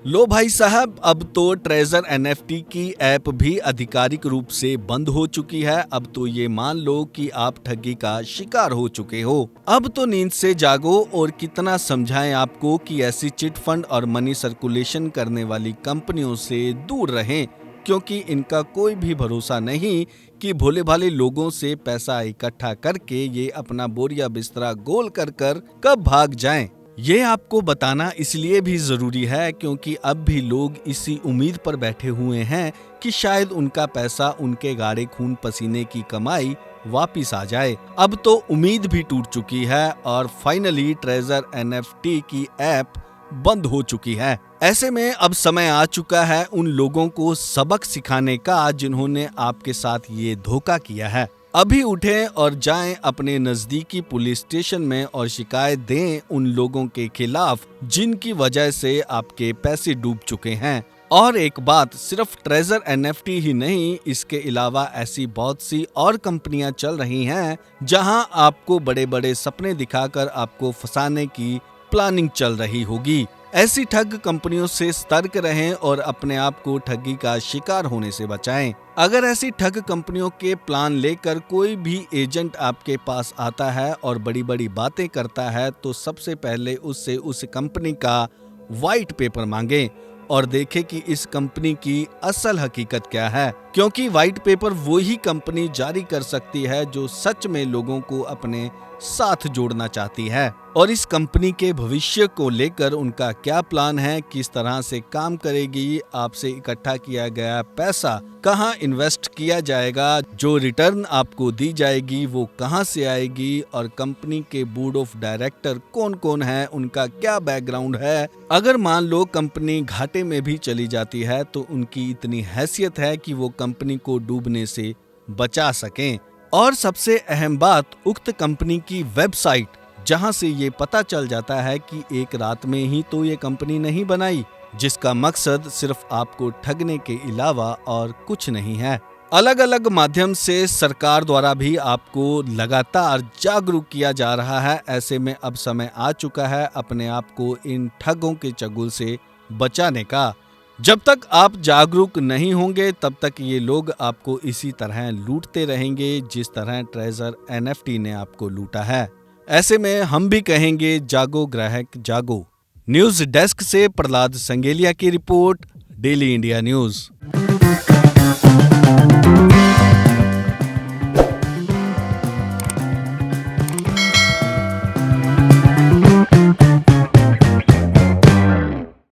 लो भाई साहब, अब तो ट्रेजर एनएफटी की ऐप भी आधिकारिक रूप से बंद हो चुकी है। अब तो ये मान लो कि आप ठगी का शिकार हो चुके हो। अब तो नींद से जागो और कितना समझाएं आपको कि ऐसी चिट फंड और मनी सर्कुलेशन करने वाली कंपनियों से दूर रहें, क्योंकि इनका कोई भी भरोसा नहीं कि भोले भाले लोगों से पैसा इकट्ठा करके ये अपना बोरिया बिस्तरा गोल कर कर कब भाग जाएं। ये आपको बताना इसलिए भी जरूरी है क्योंकि अब भी लोग इसी उम्मीद पर बैठे हुए हैं कि शायद उनका पैसा, उनके गाढ़े खून पसीने की कमाई वापिस आ जाए। अब तो उम्मीद भी टूट चुकी है और फाइनली ट्रेजर एनएफटी की ऐप बंद हो चुकी है। ऐसे में अब समय आ चुका है उन लोगों को सबक सिखाने का जिन्होंने आपके साथ ये धोखा किया है। अभी उठें और जाएं अपने नजदीकी पुलिस स्टेशन में और शिकायत दें उन लोगों के खिलाफ जिनकी वजह से आपके पैसे डूब चुके हैं। और एक बात, सिर्फ ट्रेजर एनएफटी ही नहीं, इसके अलावा ऐसी बहुत सी और कंपनियां चल रही हैं जहां आपको बड़े बड़े सपने दिखाकर आपको फंसाने की प्लानिंग चल रही होगी। ऐसी ठग कंपनियों से सतर्क रहें और अपने आप को ठगी का शिकार होने से बचाएं। अगर ऐसी ठग कंपनियों के प्लान लेकर कोई भी एजेंट आपके पास आता है और बड़ी बड़ी बातें करता है तो सबसे पहले उससे उस कंपनी का व्हाइट पेपर मांगें और देखें कि इस कंपनी की असल हकीकत क्या है, क्योंकि व्हाइट पेपर वो ही कंपनी जारी कर सकती है जो सच में लोगों को अपने साथ जोड़ना चाहती है। और इस कंपनी के भविष्य को लेकर उनका क्या प्लान है, किस तरह से काम करेगी, आपसे इकट्ठा किया गया पैसा कहां इन्वेस्ट किया जाएगा, जो रिटर्न आपको दी जाएगी वो कहां से आएगी, और कंपनी के बोर्ड ऑफ डायरेक्टर कौन कौन है, उनका क्या बैकग्राउंड है। अगर मान लो कंपनी घाटे में भी चली जाती है तो उनकी इतनी हैसियत है कि वो कंपनी को डूबने से बचा सकें। और सबसे अहम बात, उक्त कंपनी की वेबसाइट, जहां से ये पता चल जाता है कि एक रात में ही तो ये कंपनी नहीं बनाई, जिसका मकसद सिर्फ आपको ठगने के अलावा और कुछ नहीं है। अलग अलग माध्यम से सरकार द्वारा भी आपको लगातार जागरूक किया जा रहा है। ऐसे में अब समय आ चुका है अपने आप को इन ठगों के चंगुल से बचाने का। जब तक आप जागरूक नहीं होंगे तब तक ये लोग आपको इसी तरह लूटते रहेंगे जिस तरह ट्रेजर एनएफटी ने आपको लूटा है। ऐसे में हम भी कहेंगे, जागो ग्राहक जागो। न्यूज डेस्क से प्रहलाद संगेलिया की रिपोर्ट, डेली इंडिया न्यूज।